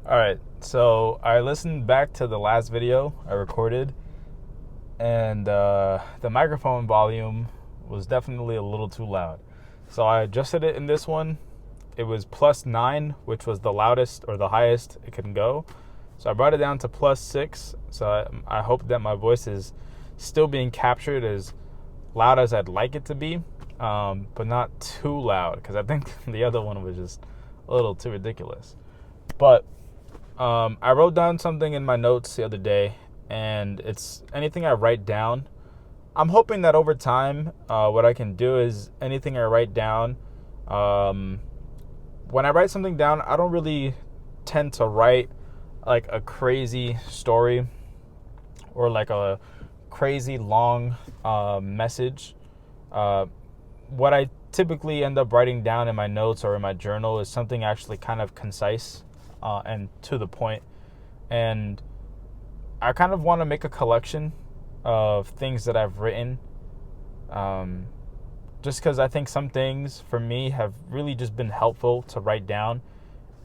Alright, so I listened back to the last video I recorded, and the microphone volume was definitely a little too loud. So I adjusted it in this one. It was +9, which was the loudest or the highest it can go. So I brought it down to +6. So I hope that my voice is still being captured as loud as I'd like it to be, but not too loud, because I think the other one was just a little too ridiculous. But I wrote down something in my notes the other day, and it's anything I write down. I'm hoping that over time, what I can do is anything I write down, when I write something down, I don't really tend to write like a crazy story or like a crazy long message. What I typically end up writing down in my notes or in my journal is something actually kind of concise and to the point. And I kind of want to make a collection of things that I've written, just because I think some things for me have really just been helpful to write down.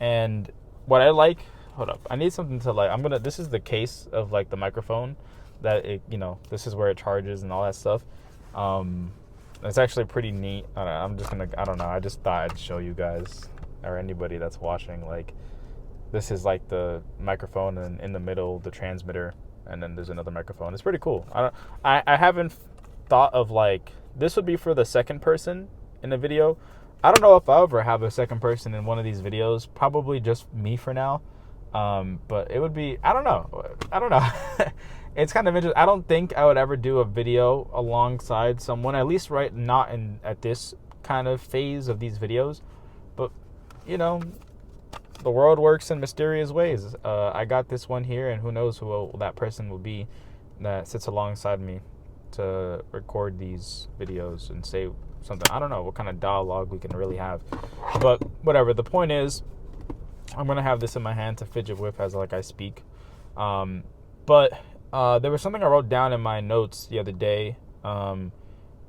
And what I like, hold up, I need something to like, this is the case of like the microphone that this is where it charges and all that stuff. It's actually pretty neat. I don't know, I just thought I'd show you guys or anybody that's watching, like, this is like the microphone, and in the middle the transmitter, and then there's another microphone. It's pretty cool. I haven't thought of, like, this would be for the second person in a video. I don't know if I'll ever have a second person in one of these videos. Probably just me for now. But it would be, I don't know. It's kind of interesting. I don't think I would ever do a video alongside someone, at least not at this kind of phase of these videos. But, the world works in mysterious ways. I got this one here, and who knows who that person will be that sits alongside me to record these videos and say something. I don't know what kind of dialogue we can really have. But whatever. The point is, I'm going to have this in my hand to fidget with as I speak. But there was something I wrote down in my notes the other day, and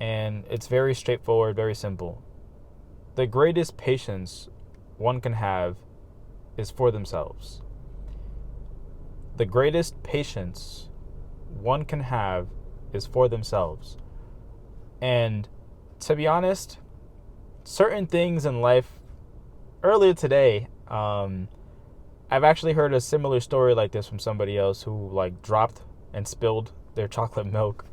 it's very straightforward, very simple. The greatest patience one can have is for themselves. The greatest patience one can have is for themselves. And to be honest, certain things in life, earlier today, I've actually heard a similar story like this from somebody else who dropped and spilled their chocolate milk.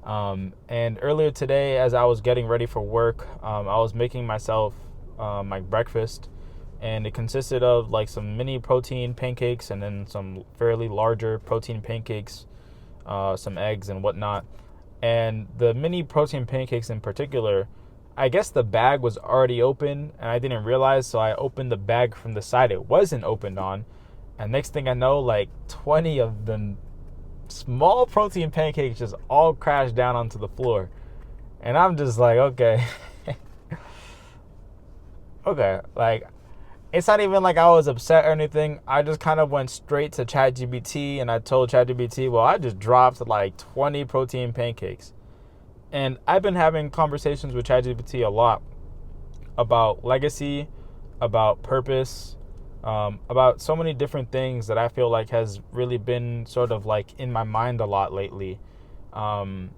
And earlier today, as I was getting ready for work, I was making myself my breakfast, and it consisted of some mini protein pancakes and then some fairly larger protein pancakes, some eggs and whatnot. And the mini protein pancakes in particular, I guess the bag was already open and I didn't realize, so I opened the bag from the side it wasn't opened on, and next thing I know, 20 of them small protein pancakes just all crashed down onto the floor. And I'm just like, okay. It's not even like I was upset or anything. I just kind of went straight to ChatGPT, and I told ChatGPT, well, I just dropped 20 protein pancakes. And I've been having conversations with ChatGPT a lot about legacy, about purpose, about so many different things that I feel like has really been sort of in my mind a lot lately. And,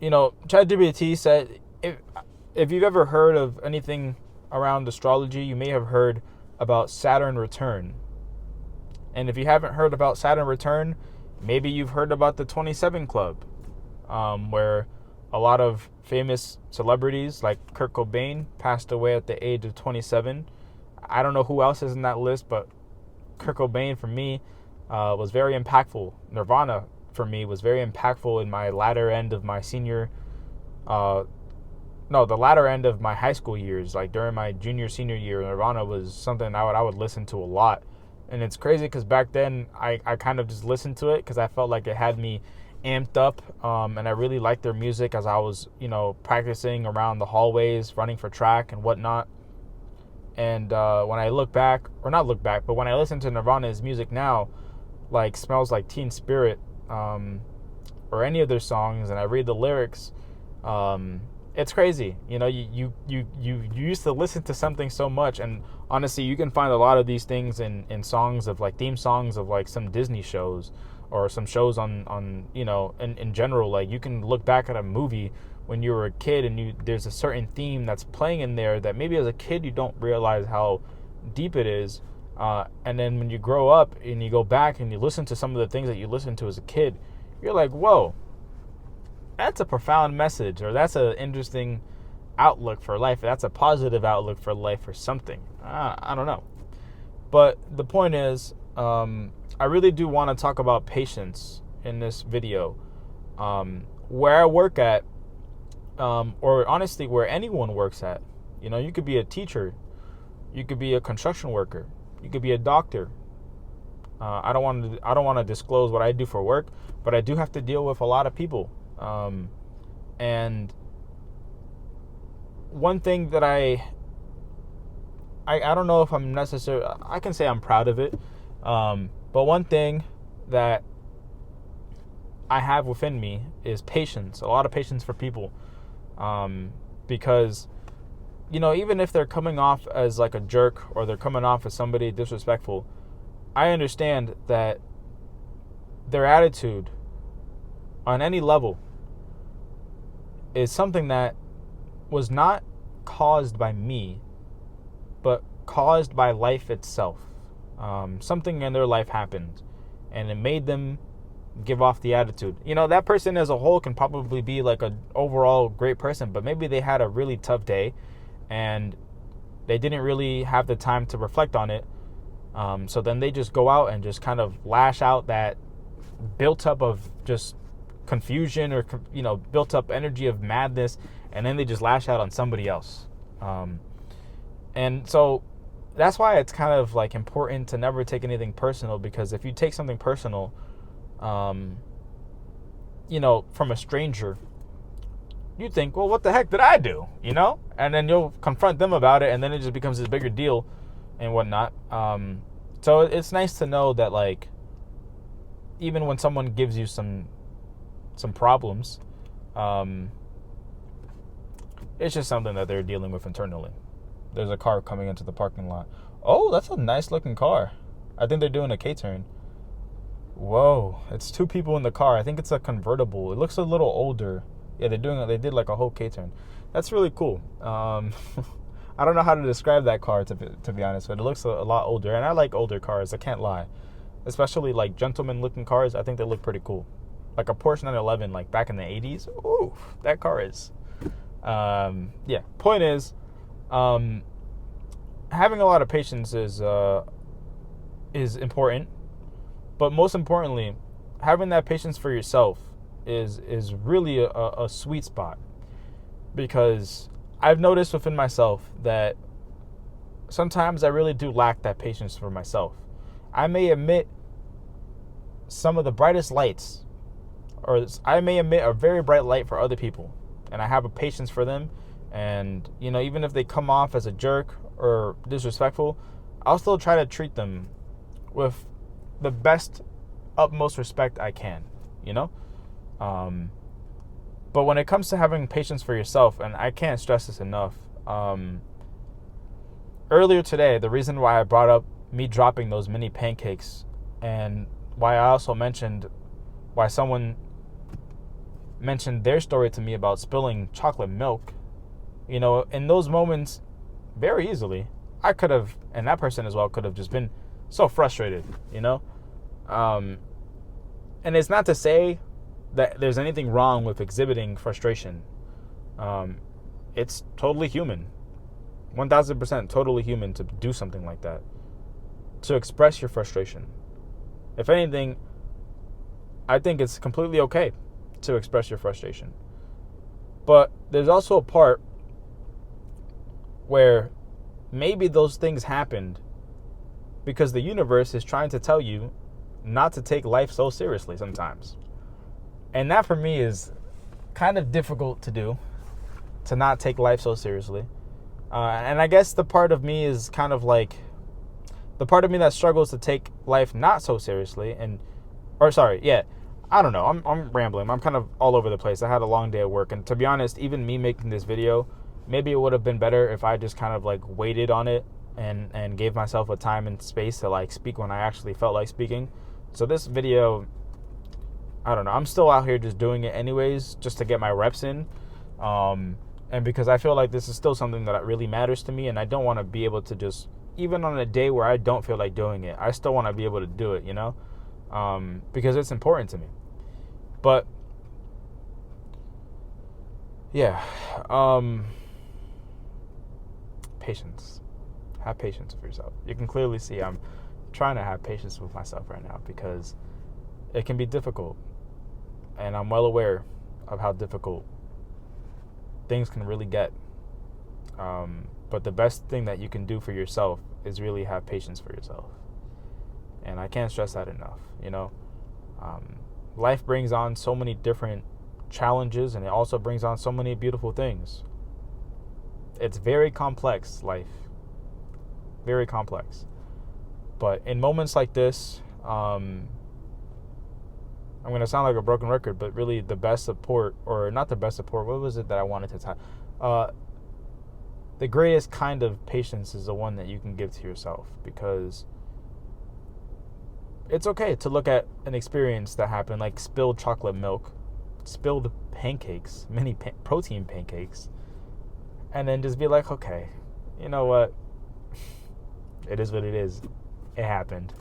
ChatGPT said, if you've ever heard of anything around astrology, you may have heard about Saturn return. And if you haven't heard about Saturn return, maybe you've heard about the 27 Club, where a lot of famous celebrities like Kurt Cobain passed away at the age of 27. I don't know who else is in that list, but Kurt Cobain for me was very impactful. Nirvana for me was very impactful in my latter end of my the latter end of my high school years. During my senior year, Nirvana was something I would listen to a lot. And it's crazy because back then I kind of just listened to it because I felt like it had me amped up, and I really liked their music as I was, practicing around the hallways, running for track and whatnot. And when I when I listen to Nirvana's music now, Smells Like Teen Spirit, or any of their songs, and I read the lyrics, it's crazy. You used to listen to something so much, and honestly, you can find a lot of these things in songs of like theme songs of like some Disney shows or some shows on in general. Like you can look back at a movie when you were a kid and there's a certain theme that's playing in there that maybe as a kid you don't realize how deep it is. And then when you grow up and you go back and you listen to some of the things that you listened to as a kid, you're like, whoa, that's a profound message, or that's an interesting outlook for life. That's a positive outlook for life or something. I don't know. But the point is, I really do want to talk about patience in this video. Where I work at, or honestly, where anyone works at. You could be a teacher. You could be a construction worker. You could be a doctor. I don't want to disclose what I do for work, but I do have to deal with a lot of people. And one thing that I don't know if I'm necessarily, I can say I'm proud of it. But one thing that I have within me is patience, a lot of patience for people. Because, even if they're coming off as like a jerk or they're coming off as somebody disrespectful, I understand that their attitude on any level is something that was not caused by me, but caused by life itself. Something in their life happened and it made them give off the attitude. That person as a whole can probably be like an overall great person, but maybe they had a really tough day and they didn't really have the time to reflect on it. So then they just go out and just kind of lash out that built up of just confusion or, built up energy of madness, and then they just lash out on somebody else. And so that's why it's kind of like important to never take anything personal, because if you take something personal, from a stranger, you think, well, what the heck did I do? And then you'll confront them about it, and then it just becomes this bigger deal and whatnot. So it's nice to know that, like, even when someone gives you some problems, it's just something that they're dealing with internally. There's a car coming into the parking lot. Oh, that's a nice looking car. I think they're doing a K-turn. Whoa, it's two people in the car. I think it's a convertible. It looks a little older. Yeah, they did like a whole K-turn. That's really cool. I don't know how to describe that car to be honest, but it looks a lot older, and I like older cars, I can't lie. Especially like gentleman looking cars, I think they look pretty cool. Like a Porsche 911 like back in the 80s. Ooh, that car is. Yeah, point is, having a lot of patience is important. But most importantly, having that patience for yourself is really a sweet spot, because I've noticed within myself that sometimes I really do lack that patience for myself. I may emit some of the brightest lights, or I may emit a very bright light for other people, and I have a patience for them, and even if they come off as a jerk or disrespectful, I'll still try to treat them with the best, utmost respect I can, but when it comes to having patience for yourself, and I can't stress this enough, earlier today, the reason why I brought up me dropping those mini pancakes, and why I also mentioned why someone mentioned their story to me about spilling chocolate milk, in those moments, very easily, I could have, and that person as well could have just been so frustrated, and it's not to say that there's anything wrong with exhibiting frustration. It's totally human, 1000% totally human to do something like that, to express your frustration. If anything, I think it's completely okay to express your frustration. But there's also a part where maybe those things happened because the universe is trying to tell you not to take life so seriously sometimes. And that for me is kind of difficult to do, to not take life so seriously. And I guess the part of me is kind of like the part of me that struggles to take life not so seriously. I don't know. I'm rambling. I'm kind of all over the place. I had a long day at work. And to be honest, even me making this video, maybe it would have been better if I just kind of like waited on it and gave myself a time and space to like speak when I actually felt like speaking. So this video, I don't know, I'm still out here just doing it anyways, just to get my reps in. And because I feel like this is still something that really matters to me, and I don't want to be able to just, even on a day where I don't feel like doing it, I still want to be able to do it, you know, because it's important to me. But yeah, patience. Have patience with yourself. You can clearly see I'm trying to have patience with myself right now because it can be difficult, and I'm well aware of how difficult things can really get. But the best thing that you can do for yourself is really have patience for yourself. And I can't stress that enough, you know. Life brings on so many different challenges, and it also brings on so many beautiful things. It's very complex, life. Very complex. But in moments like this, I'm going to sound like a broken record, but really the best support, or not the best support, what was it that I wanted to type? The greatest kind of patience is the one that you can give to yourself, because it's okay to look at an experience that happened, like spilled chocolate milk, spilled pancakes, protein pancakes, and then just be like, okay, you know what? It is what it is. It happened.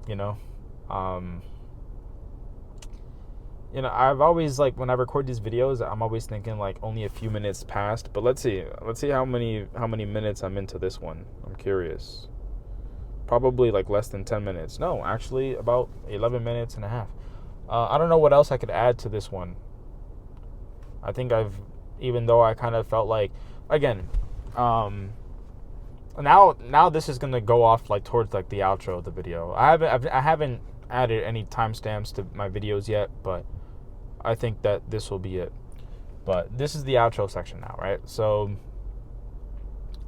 You know, I've always, like, when I record these videos, I'm always thinking like only a few minutes passed. But let's see how many minutes I'm into this one. I'm curious. Probably like less than 10 minutes. No, actually about 11 minutes and a half. I don't know what else I could add to this one. I think even though I kind of felt like, again, now this is gonna go off like towards like the outro of the video. I haven't added any timestamps to my videos yet, but I think that this will be it. But this is the outro section now, right? So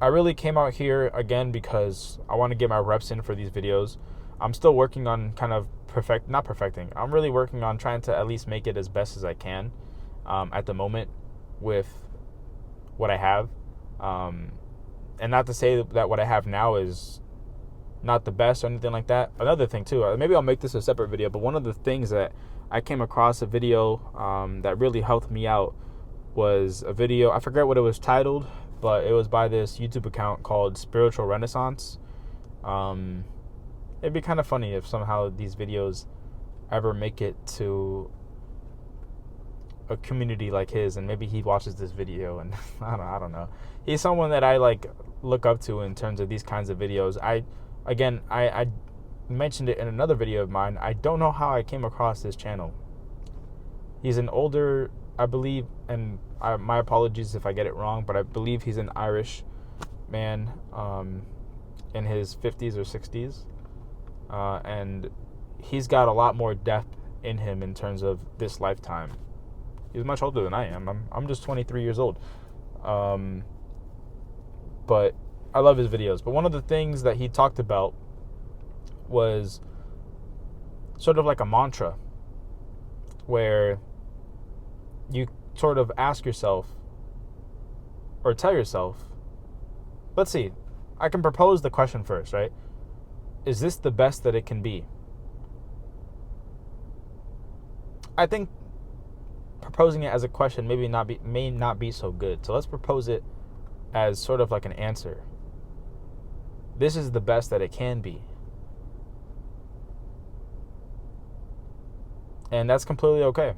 I really came out here again because I want to get my reps in for these videos. I'm still working on kind of not perfecting. I'm really working on trying to at least make it as best as I can at the moment with what I have. And not to say that what I have now is not the best or anything like that. Another thing too, maybe I'll make this a separate video, but one of the things that I came across a video that really helped me out was a video, I forget what it was titled, but it was by this YouTube account called Spiritual Renaissance. It'd be kind of funny if somehow these videos ever make it to a community like his, and maybe he watches this video, and I don't know. He's someone that I like look up to in terms of these kinds of videos. I mentioned it in another video of mine. I don't know how I came across his channel. He's an older, I believe, and my apologies if I get it wrong, but I believe he's an Irish man in his 50s or 60s. And he's got a lot more depth in him in terms of this lifetime. He's much older than I am. I'm just 23 years old. But I love his videos. But one of the things that he talked about was sort of like a mantra where you sort of ask yourself or tell yourself, let's see, I can propose the question first, right? Is this the best that it can be? I think proposing it as a question may not be so good. So let's propose it as sort of like an answer. This is the best that it can be. And that's completely okay.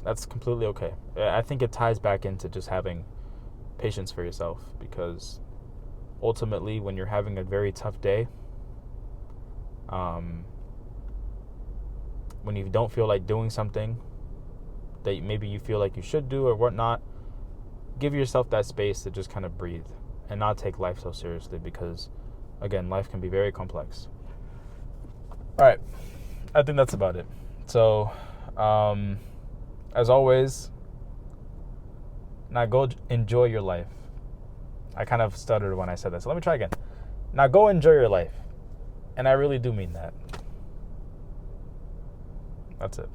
That's completely okay. I think it ties back into just having patience for yourself, because ultimately when you're having a very tough day, when you don't feel like doing something that maybe you feel like you should do or whatnot, give yourself that space to just kind of breathe and not take life so seriously, because, again, life can be very complex. All right, I think that's about it. So, as always, now go enjoy your life. I kind of stuttered when I said that, so let me try again. Now go enjoy your life. And I really do mean that. That's it.